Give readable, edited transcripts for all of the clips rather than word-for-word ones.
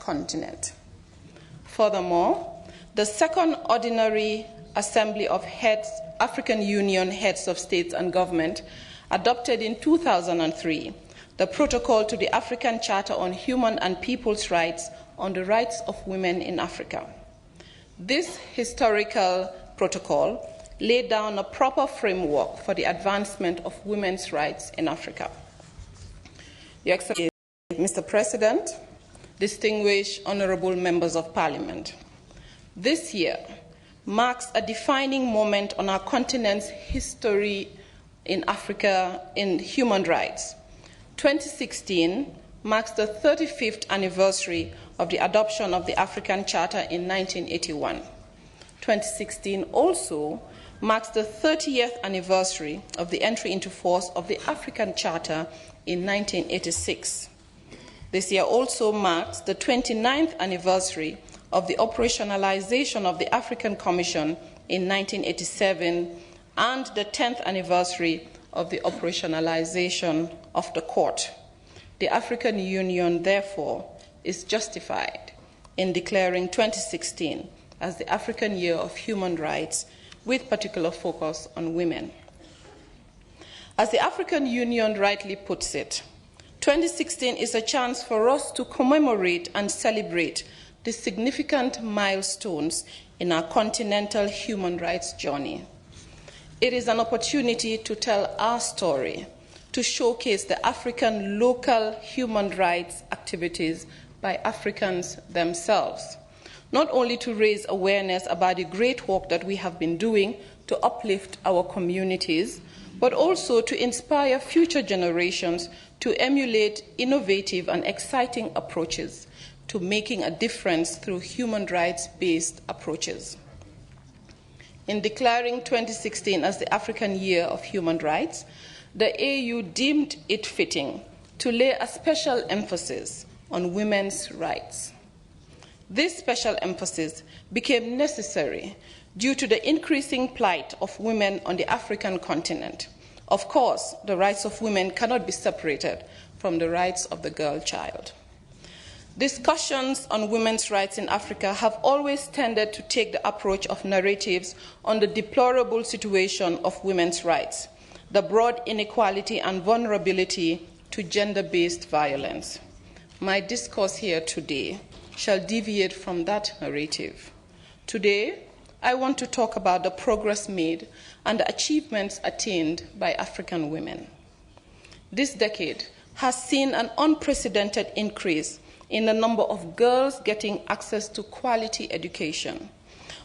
continent. Furthermore, the Second Ordinary Assembly of African Union Heads of States and Government adopted in 2003 the Protocol to the African Charter on Human and People's Rights on the Rights of Women in Africa. This historical protocol laid down a proper framework for the advancement of women's rights in Africa. Your Excellency, Mr. President, distinguished honorable members of Parliament, this year marks a defining moment on our continent's history in Africa in human rights. 2016 marks the 35th anniversary of the adoption of the African Charter in 1981. 2016 also marks the 30th anniversary of the entry into force of the African Charter in 1986. This year also marks the 29th anniversary of the operationalization of the African Commission in 1987 and the 10th anniversary of the operationalization of the Court. The African Union, therefore, is justified in declaring 2016 as the African Year of Human Rights, with particular focus on women. As the African Union rightly puts it, 2016 is a chance for us to commemorate and celebrate the significant milestones in our continental human rights journey. It is an opportunity to tell our story, to showcase the African local human rights activities by Africans themselves, not only to raise awareness about the great work that we have been doing to uplift our communities, but also to inspire future generations to emulate innovative and exciting approaches to making a difference through human rights-based approaches. In declaring 2016 as the African Year of Human Rights, the AU deemed it fitting to lay a special emphasis on women's rights. This special emphasis became necessary due to the increasing plight of women on the African continent. Of course, the rights of women cannot be separated from the rights of the girl child. Discussions on women's rights in Africa have always tended to take the approach of narratives on the deplorable situation of women's rights, the broad inequality and vulnerability to gender-based violence. My discourse here today shall deviate from that narrative. Today, I want to talk about the progress made and the achievements attained by African women. This decade has seen an unprecedented increase in the number of girls getting access to quality education.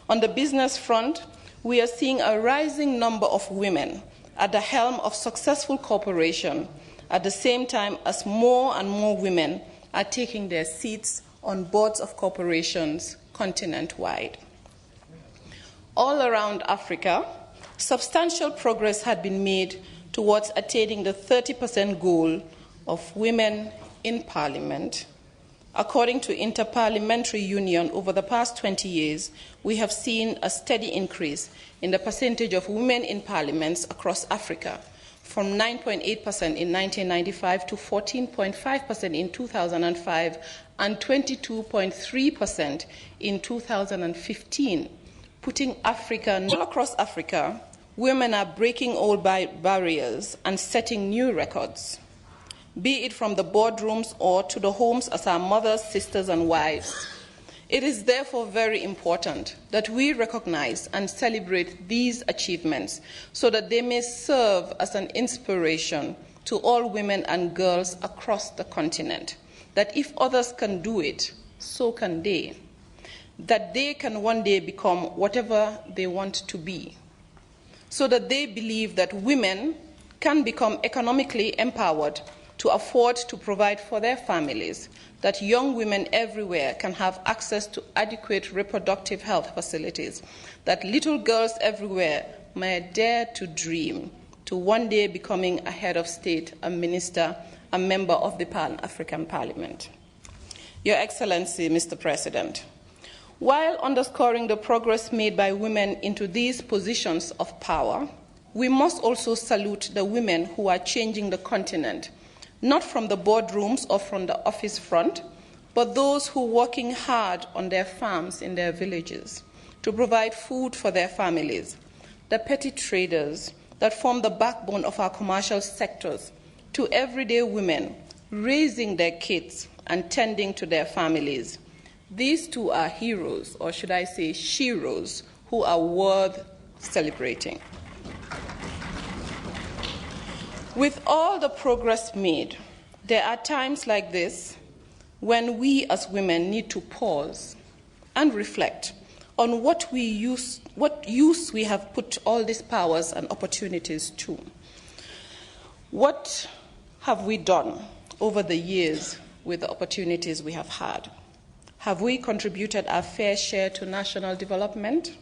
On the business front, we are seeing a rising number of women at the helm of successful corporations, at the same time as more and more women are taking their seats on boards of corporations continent-wide. All around Africa, substantial progress had been made towards attaining the 30% goal of women in parliament. According to Interparliamentary Union, over the past 20 years, we have seen a steady increase in the percentage of women in parliaments across Africa, from 9.8% in 1995 to 14.5% in 2005 and 22.3% in 2015, putting Africa all across Africa. Women are breaking old barriers and setting new records, be it from the boardrooms or to the homes as our mothers, sisters, and wives. It is therefore very important that we recognize and celebrate these achievements so that they may serve as an inspiration to all women and girls across the continent, that if others can do it, so can they, that they can one day become whatever they want to be, so that they believe that women can become economically empowered to afford to provide for their families, that young women everywhere can have access to adequate reproductive health facilities, that little girls everywhere may dare to dream to one day becoming a head of state, a minister, a member of the Pan-African Parliament. Your Excellency, Mr. President, while underscoring the progress made by women into these positions of power, we must also salute the women who are changing the continent, not from the boardrooms or from the office front, but those who are working hard on their farms in their villages to provide food for their families, the petty traders that form the backbone of our commercial sectors, to everyday women raising their kids and tending to their families. These two are heroes, or should I say sheroes, who are worth celebrating. With all the progress made, there are times like this when we as women need to pause and reflect on what use we have put all these powers and opportunities to. What have we done over the years with the opportunities we have had? Have we contributed our fair share to national development?